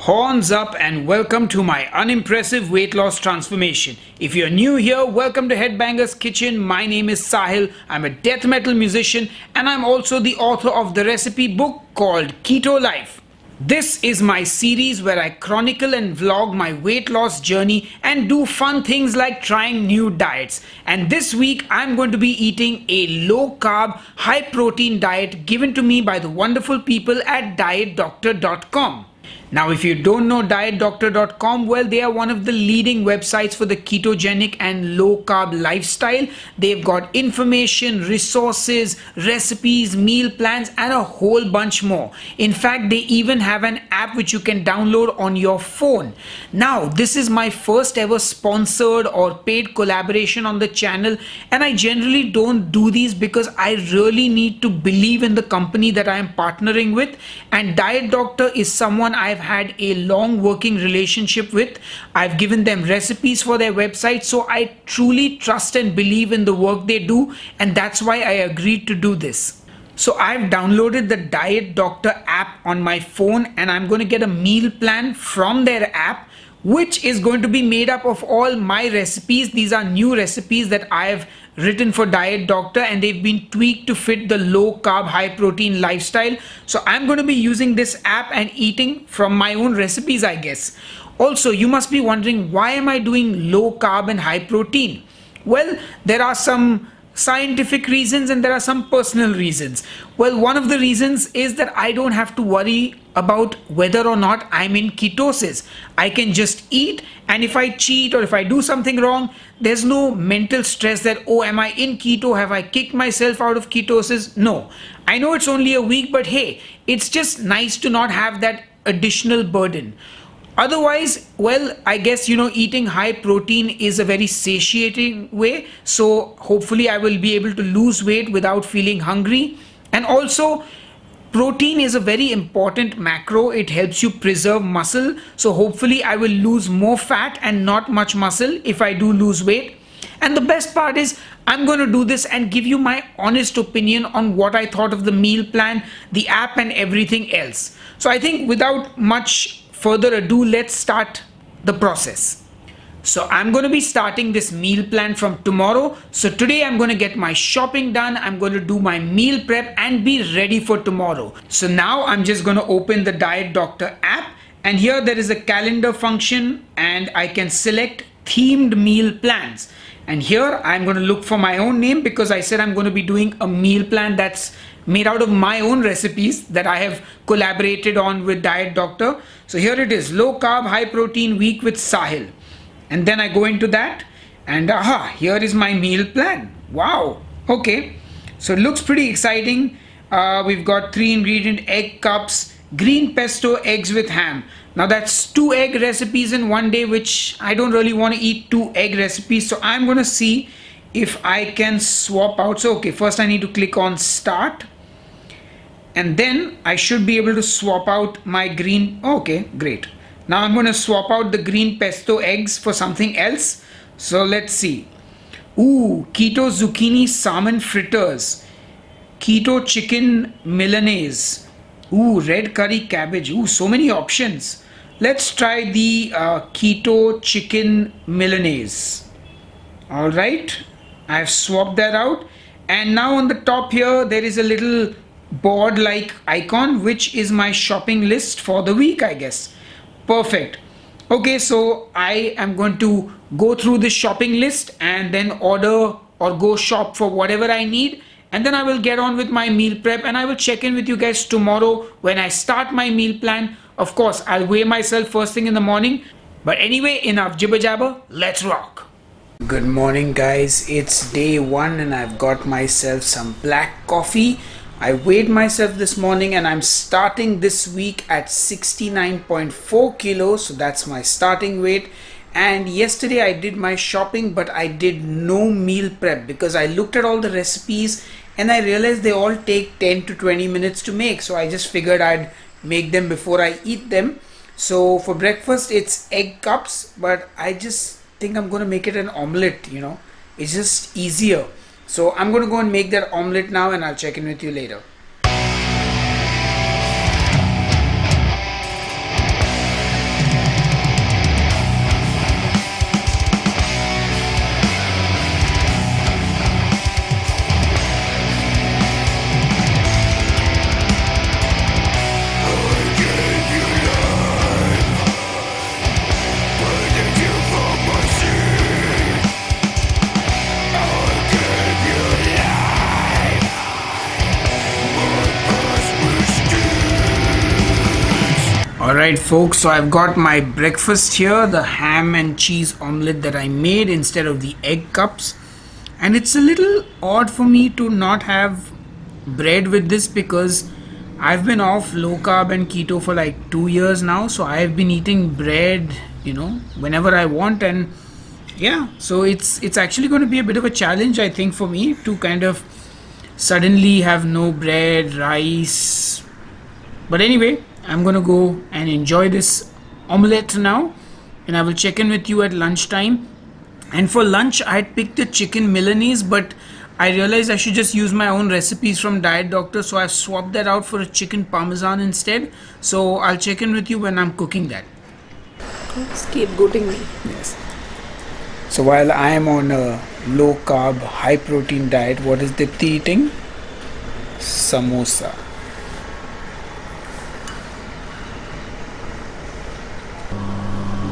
Horns up and welcome to my unimpressive weight loss transformation. If you're new here, welcome to Headbanger's Kitchen. My name is Sahil. I'm a death metal musician and I'm also the author of the recipe book called Keto Life. This is my series where I chronicle and vlog my weight loss journey and do fun things like trying new diets. And this week I'm going to be eating a low carb, high protein diet given to me by the wonderful people at dietdoctor.com. Now, if you don't know dietdoctor.com, well, they are one of the leading websites for the ketogenic and low carb lifestyle. They've got information, resources, recipes, meal plans, and a whole bunch more. In fact, they even have an app which you can download on your phone. Now, this is my first ever sponsored or paid collaboration on the channel, and I generally don't do these because I really need to believe in the company that I am partnering with, and Diet Doctor is someone I've had a long working relationship with. I've given them recipes for their website, so I truly trust and believe in the work they do, and that's why I agreed to do this. So I've downloaded the Diet Doctor app on my phone and I'm going to get a meal plan from their app, which is going to be made up of all my recipes. These are new recipes that I've written for Diet Doctor and they've been tweaked to fit the low carb, high protein lifestyle. So I'm going to be using this app and eating from my own recipes, I guess. Also, you must be wondering, why am I doing low carb and high protein? Well, there are some scientific reasons and there are some personal reasons. Well, one of the reasons is that I don't have to worry about whether or not I'm in ketosis. I can just eat, and if I cheat or if I do something wrong, there's no mental stress that, oh, am I in keto? Have I kicked myself out of ketosis? No. I know it's only a week, but hey, it's just nice to not have that additional burden. Otherwise, well, I guess, eating high protein is a very satiating way. So hopefully I will be able to lose weight without feeling hungry. And also, protein is a very important macro. It helps you preserve muscle. So hopefully I will lose more fat and not much muscle if I do lose weight. And the best part is I'm going to do this and give you my honest opinion on what I thought of the meal plan, the app, and everything else. So I think without much further ado, let's start the process. So I'm going to be starting this meal plan from tomorrow. So today I'm going to get my shopping done. I'm going to do my meal prep and be ready for tomorrow. So now I'm just going to open the Diet Doctor app, and here there is a calendar function and I can select themed meal plans. And here I'm going to look for my own name because I said I'm going to be doing a meal plan that's made out of my own recipes that I have collaborated on with Diet Doctor. So here it is, low carb, high protein week with Sahil. And then I go into that and here is my meal plan. Wow. Okay. So it looks pretty exciting. We've got 3 ingredient egg cups, green pesto eggs with ham. Now that's 2 egg recipes in one day, which I don't really want to eat 2 egg recipes. So I'm going to see if I can swap out. So okay, first I need to click on start. And then I should be able to swap out my green. Okay, great. Now I'm going to swap out the green pesto eggs for something else. So let's see. Ooh, keto zucchini salmon fritters. Keto chicken Milanese. Ooh, red curry cabbage. Ooh, so many options. Let's try the keto chicken Milanese. All right. I've swapped that out. And now on the top here, there is a little board like icon, which is my shopping list for the week, I guess. Perfect. Okay, so I am going to go through this shopping list and then order or go shop for whatever I need, and then I will get on with my meal prep and I will check in with you guys tomorrow when I start my meal plan. Of course, I'll weigh myself first thing in the morning, but anyway, enough jibber jabber, let's rock. Good morning guys, it's day 1 and I've got myself some black coffee. I weighed myself this morning and I'm starting this week at 69.4 kilos. So that's my starting weight. And yesterday I did my shopping, but I did no meal prep because I looked at all the recipes and I realized they all take 10 to 20 minutes to make. So I just figured I'd make them before I eat them. So for breakfast it's egg cups, but I just think I'm going to make it an omelette, It's just easier. So I'm going to go and make that omelette now and I'll check in with you later. Alright folks, so I've got my breakfast here, the ham and cheese omelette that I made instead of the egg cups. And it's a little odd for me to not have bread with this because I've been off low carb and keto for like 2 years now. So I've been eating bread, whenever I want, and yeah, so it's actually going to be a bit of a challenge, I think, for me to kind of suddenly have no bread, rice. But anyway, I'm gonna go and enjoy this omelette now, and I will check in with you at lunchtime. And for lunch I had picked the chicken Milanese, but I realized I should just use my own recipes from Diet Doctor, so I've swapped that out for a chicken parmesan instead. So I'll check in with you when I'm cooking that. Scapegoating me. Yes. So while I am on a low carb, high protein diet, what is Dipti eating? Samosa.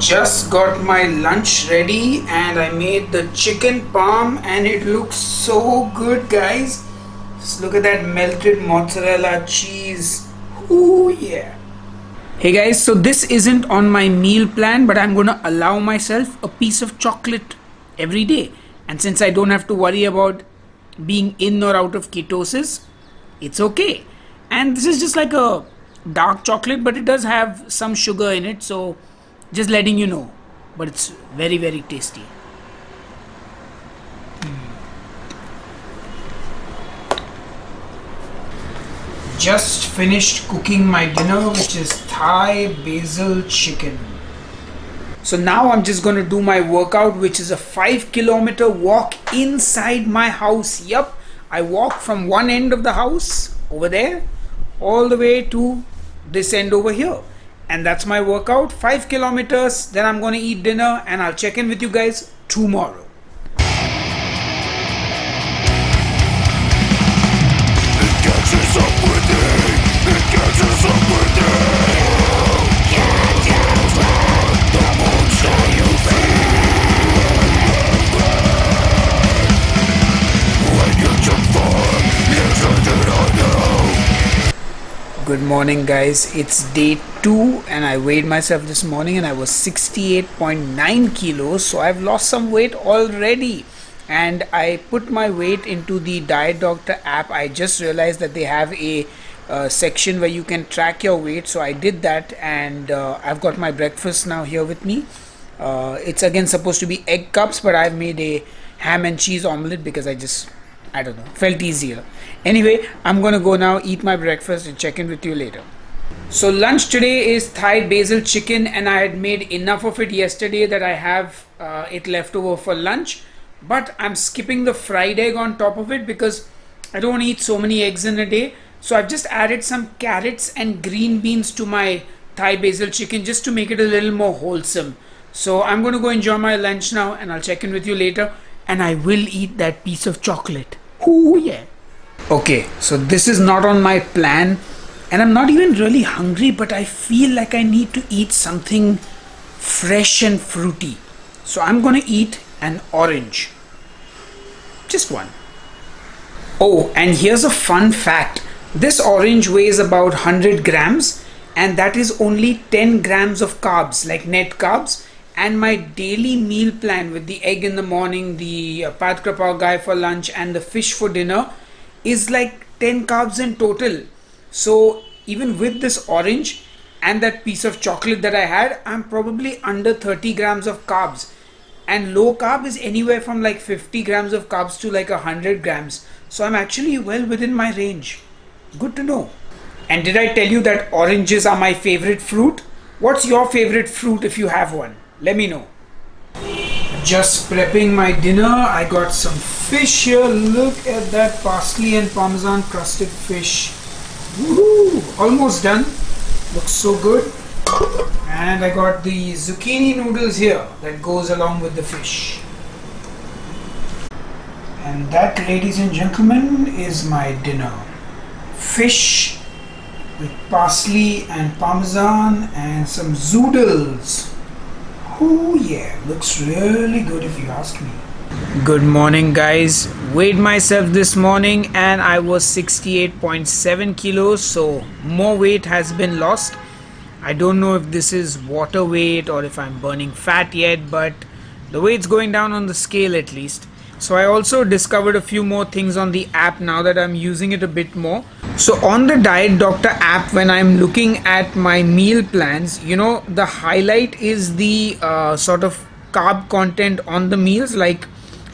Just got my lunch ready and I made the chicken parm and it looks so good, guys. Just look at that melted mozzarella cheese. Ooh yeah. Hey guys, so this isn't on my meal plan, but I'm gonna allow myself a piece of chocolate every day. And since I don't have to worry about being in or out of ketosis, it's okay. And this is just like a dark chocolate, but it does have some sugar in it, so just letting you know. But it's very, very tasty. Just finished cooking my dinner, which is Thai basil chicken. So now I'm just going to do my workout, which is a 5-kilometer walk inside my house. Yup, I walk from one end of the house over there all the way to this end over here. And that's my workout, 5 kilometers. Then I'm going to eat dinner and I'll check in with you guys tomorrow. Good morning, guys. It's day 2 and I weighed myself this morning and I was 68.9 kilos, so I've lost some weight already. And I put my weight into the Diet Doctor app. I just realized that they have a section where you can track your weight, so I did that, and I've got my breakfast now here with me. It's again supposed to be egg cups, but I've made a ham and cheese omelette because I don't know, felt easier. Anyway, I'm gonna go now eat my breakfast and check in with you later. So lunch today is Thai basil chicken, and I had made enough of it yesterday that I have it left over for lunch. But I'm skipping the fried egg on top of it because I don't want to eat so many eggs in a day. So I've just added some carrots and green beans to my Thai basil chicken just to make it a little more wholesome. So I'm going to go enjoy my lunch now and I'll check in with you later. And I will eat that piece of chocolate. Ooh yeah. Okay, so this is not on my plan. And I'm not even really hungry, but I feel like I need to eat something fresh and fruity. So I'm going to eat an orange. Just one. Oh, and here's a fun fact. This orange weighs about 100 grams and that is only 10 grams of carbs, like net carbs. And my daily meal plan with the egg in the morning, the pad krapao guy for lunch and the fish for dinner is like 10 carbs in total. So even with this orange and that piece of chocolate that I had, I'm probably under 30 grams of carbs. And low carb is anywhere from like 50 grams of carbs to like 100 grams. So I'm actually well within my range. Good to know. And did I tell you that oranges are my favorite fruit? What's your favorite fruit if you have one? Let me know. Just prepping my dinner. I got some fish here. Look at that parsley and parmesan crusted fish. Woohoo! Almost done. Looks so good. And I got the zucchini noodles here that goes along with the fish. And that, ladies and gentlemen, is my dinner. Fish with parsley and parmesan and some zoodles. Oh yeah, looks really good if you ask me. Good morning, guys. Weighed myself this morning and I was 68.7 kilos, so more weight has been lost. I don't know if this is water weight or if I'm burning fat yet, but the weight's going down on the scale at least. So I also discovered a few more things on the app now that I'm using it a bit more. So on the Diet Doctor app, when I'm looking at my meal plans, you know, the highlight is the sort of carb content on the meals. Like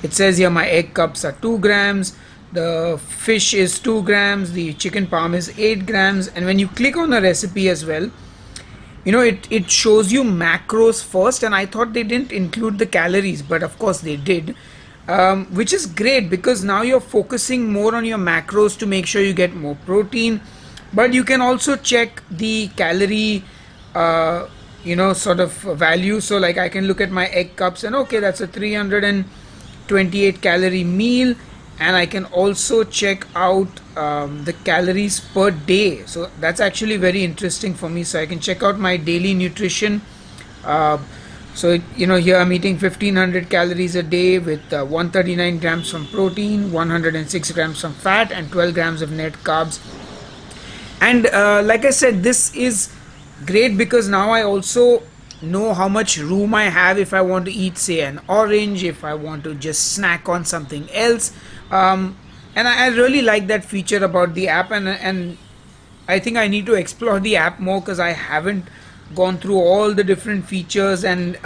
it says here, my egg cups are 2 grams, the fish is 2 grams, the chicken parm is 8 grams, and when you click on the recipe as well, you know, it shows you macros first, and I thought they didn't include the calories, but of course they did. Which is great because now you're focusing more on your macros to make sure you get more protein, but you can also check the calorie you know, sort of value. So like I can look at my egg cups and okay, that's a 328 calorie meal, and I can also check out the calories per day. So that's actually very interesting for me. So I can check out my daily nutrition. So you know, here I'm eating 1500 calories a day with 139 grams from protein, 106 grams from fat, and 12 grams of net carbs. And like I said, this is great because now I also know how much room I have if I want to eat, say, an orange, if I want to just snack on something else. And I really like that feature about the app, and I think I need to explore the app more because I haven't gone through all the different features and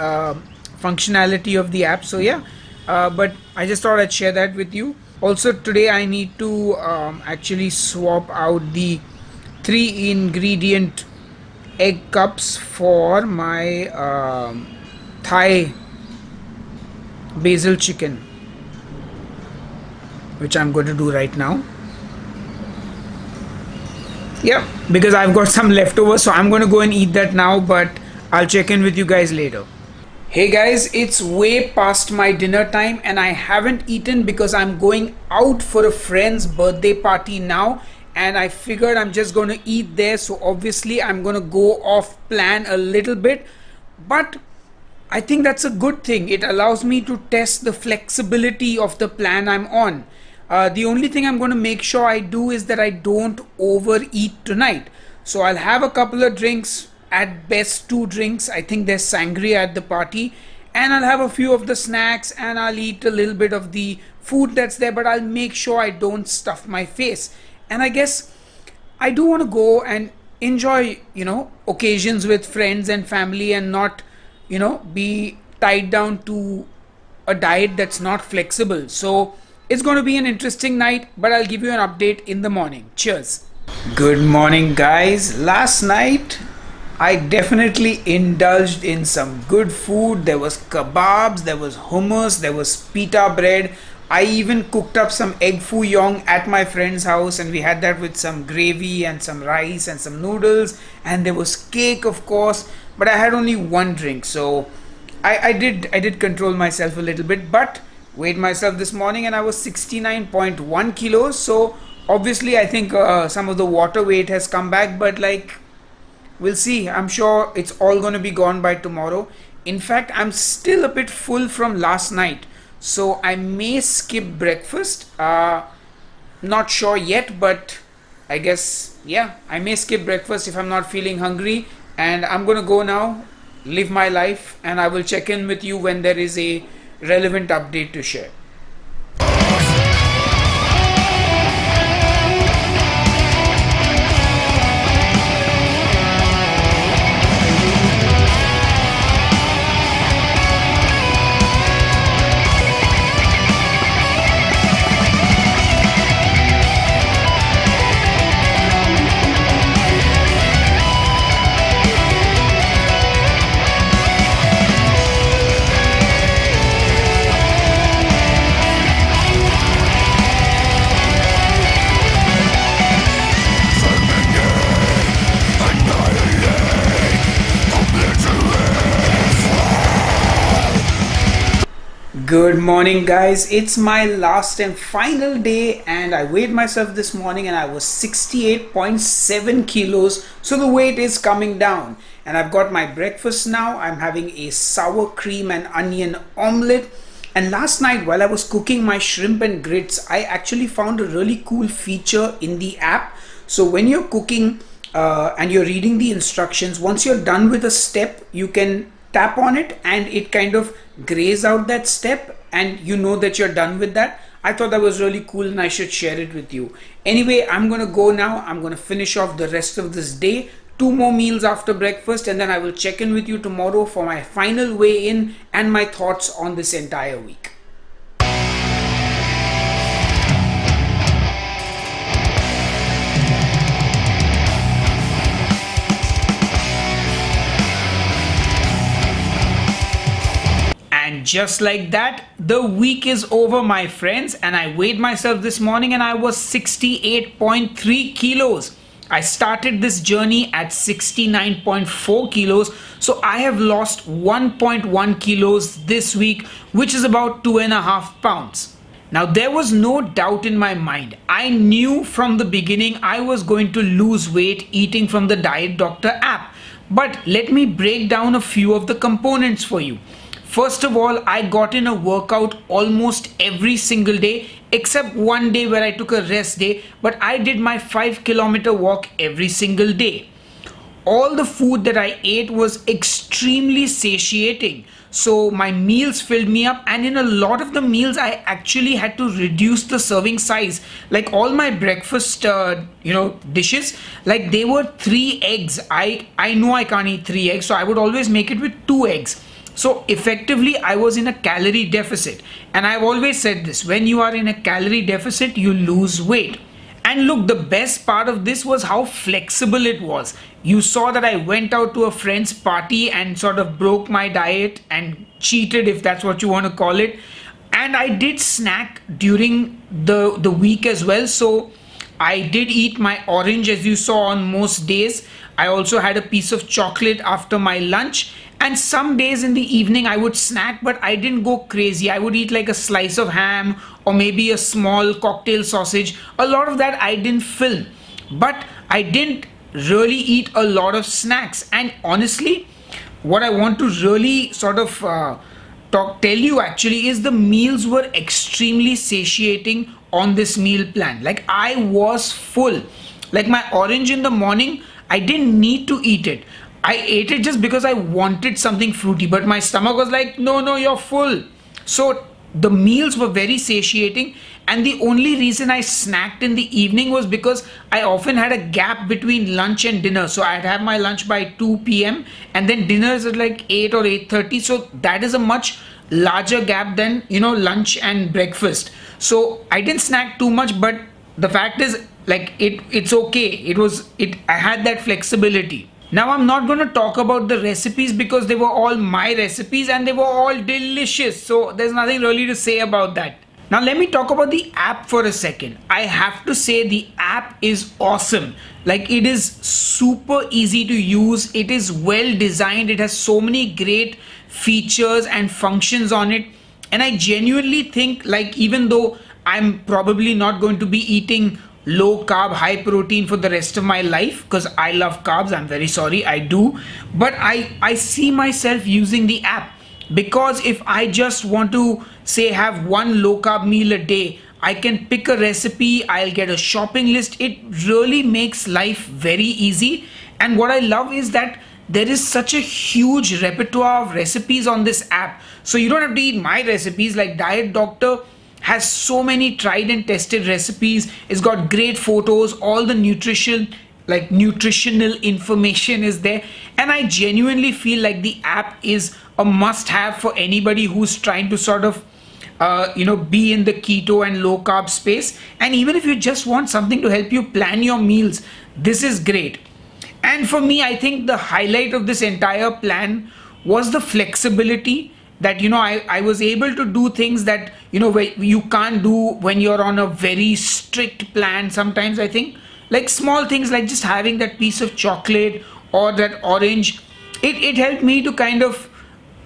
functionality of the app. So yeah, but I just thought I'd share that with you. Also today I need to actually swap out the 3 ingredient egg cups for my Thai basil chicken, which I'm going to do right now. Yeah, because I've got some leftovers, so I'm going to go and eat that now, but I'll check in with you guys later. Hey guys, it's way past my dinner time and I haven't eaten because I'm going out for a friend's birthday party now, and I figured I'm just going to eat there. So obviously I'm going to go off plan a little bit, but I think that's a good thing. It allows me to test the flexibility of the plan I'm on. The only thing I'm going to make sure I do is that I don't overeat tonight. So I'll have a couple of drinks, at best 2 drinks. I think there's sangria at the party, and I'll have a few of the snacks and I'll eat a little bit of the food that's there, but I'll make sure I don't stuff my face. And I guess I do want to go and enjoy, you know, occasions with friends and family and not, you know, be tied down to a diet that's not flexible. So it's going to be an interesting night, but I'll give you an update in the morning. Cheers. Good morning, guys. Last night I definitely indulged in some good food. There was kebabs, there was hummus, there was pita bread. I even cooked up some egg foo young at my friend's house, and we had that with some gravy and some rice and some noodles, and there was cake, of course, but I had only 1 drink. So I did control myself a little bit, but weighed myself this morning and I was 69.1 kilos. So obviously I think some of the water weight has come back, but like, we'll see. I'm sure it's all going to be gone by tomorrow. In fact, I'm still a bit full from last night, so I may skip breakfast. Not sure yet, but I guess, yeah, I may skip breakfast if I'm not feeling hungry. And I'm going to go now, live my life, and I will check in with you when there is a relevant update to share. Good morning, guys. It's my last and final day, and I weighed myself this morning and I was 68.7 kilos. So the weight is coming down, and I've got my breakfast now. I'm having a sour cream and onion omelette. And last night while I was cooking my shrimp and grits, I actually found a really cool feature in the app. So when you're cooking and you're reading the instructions, once you're done with a step, you can tap on it and it kind of grays out that step and you know that you're done with that. I thought that was really cool and I should share it with you. Anyway, I'm gonna go now. I'm gonna finish off the rest of this day. 2 more meals after breakfast, and then I will check in with you tomorrow for my final weigh in and my thoughts on this entire week. And just like that, the week is over, my friends, and I weighed myself this morning and I was 68.3 kilos. I started this journey at 69.4 kilos, so I have lost 1.1 kilos this week, which is about 2.5 pounds. Now, there was no doubt in my mind. I knew from the beginning I was going to lose weight eating from the Diet Doctor app. But let me break down a few of the components for you. First of all, I got in a workout almost every single day except one day where I took a rest day, but I did my 5-kilometer walk every single day. All the food that I ate was extremely satiating. So my meals filled me up, and in a lot of the meals I actually had to reduce the serving size. Like all my breakfast dishes, like they were 3 eggs. I know I can't eat 3 eggs, so I would always make it with 2 eggs. So effectively I was in a calorie deficit, and I've always said this: when you are in a calorie deficit, you lose weight. And look, the best part of this was how flexible it was. You saw that I went out to a friend's party and sort of broke my diet and cheated, if that's what you want to call it. And I did snack during the week as well. So I did eat my orange, as you saw, on most days. I also had a piece of chocolate after my lunch. And some days in the evening I would snack, but I didn't go crazy. I would eat like a slice of ham or maybe a small cocktail sausage. A lot of that I didn't film, but I didn't really eat a lot of snacks. And honestly, what I want to really sort of tell you actually is the meals were extremely satiating on this meal plan. Like I was full. Like my orange in the morning, I didn't need to eat it. I ate it just because I wanted something fruity, but my stomach was like, no, you're full. So the meals were very satiating, and the only reason I snacked in the evening was because I often had a gap between lunch and dinner. So I'd have my lunch by 2 p.m. and then dinner is at like 8 or 8:30. So that is a much larger gap than, lunch and breakfast. So I didn't snack too much, but the fact is, like, it's okay. I had that flexibility. Now I'm not going to talk about the recipes because they were all my recipes and they were all delicious. So there's nothing really to say about that. Now let me talk about the app for a second. I have to say the app is awesome. Like it is super easy to use. It is well designed. It has so many great features and functions on it. And I genuinely think, like, even though I'm probably not going to be eating low carb, high protein for the rest of my life, because I love carbs, I'm very sorry, I do, but I see myself using the app, because if I just want to say have one low carb meal a day, I can pick a recipe, I'll get a shopping list. It really makes life very easy. And what I love is that there is such a huge repertoire of recipes on this app, so you don't have to eat my recipes. Like Diet Doctor has so many tried and tested recipes. It's got great photos, all the nutritional information is there, and I genuinely feel like the app is a must-have for anybody who's trying to sort of be in the keto and low carb space. And even if you just want something to help you plan your meals, this is great. And for me, I think the highlight of this entire plan was the flexibility, that I was able to do things that you can't do when you're on a very strict plan. Sometimes I think, like small things like just having that piece of chocolate or that orange, it helped me to kind of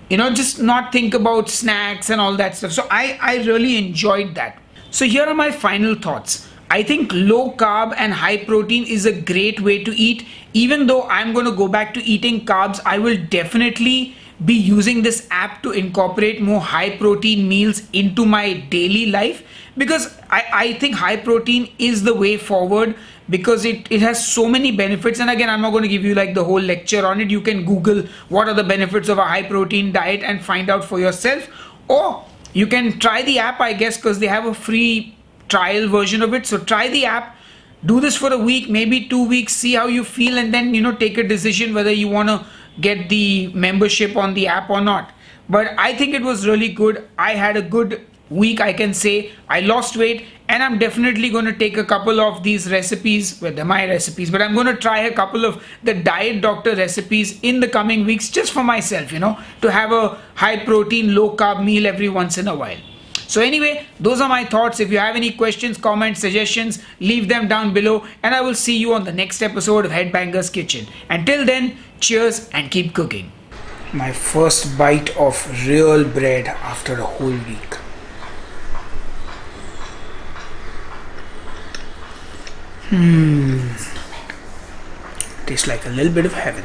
just not think about snacks and all that stuff. So I really enjoyed that. So here are my final thoughts. I think low carb and high protein is a great way to eat. Even though I'm going to go back to eating carbs, I will definitely be using this app to incorporate more high protein meals into my daily life, because I think high protein is the way forward, because it has so many benefits. And again, I'm not going to give you like the whole lecture on it. You can Google what are the benefits of a high protein diet and find out for yourself, or you can try the app, I guess, because they have a free trial version of it. So try the app, do this for a week, maybe 2 weeks, see how you feel, and then take a decision whether you want to get the membership on the app or not. But I think it was really good. I had a good week, I can say. I lost weight, and I'm definitely going to take a couple of these recipes, well, they're my recipes, but I'm going to try a couple of the Diet Doctor recipes in the coming weeks, just for myself, to have a high protein, low carb meal every once in a while. So anyway, those are my thoughts. If you have any questions, comments, suggestions, leave them down below, and I will see you on the next episode of Headbangers Kitchen. Until then, cheers and keep cooking. My first bite of real bread after a whole week. Tastes like a little bit of heaven.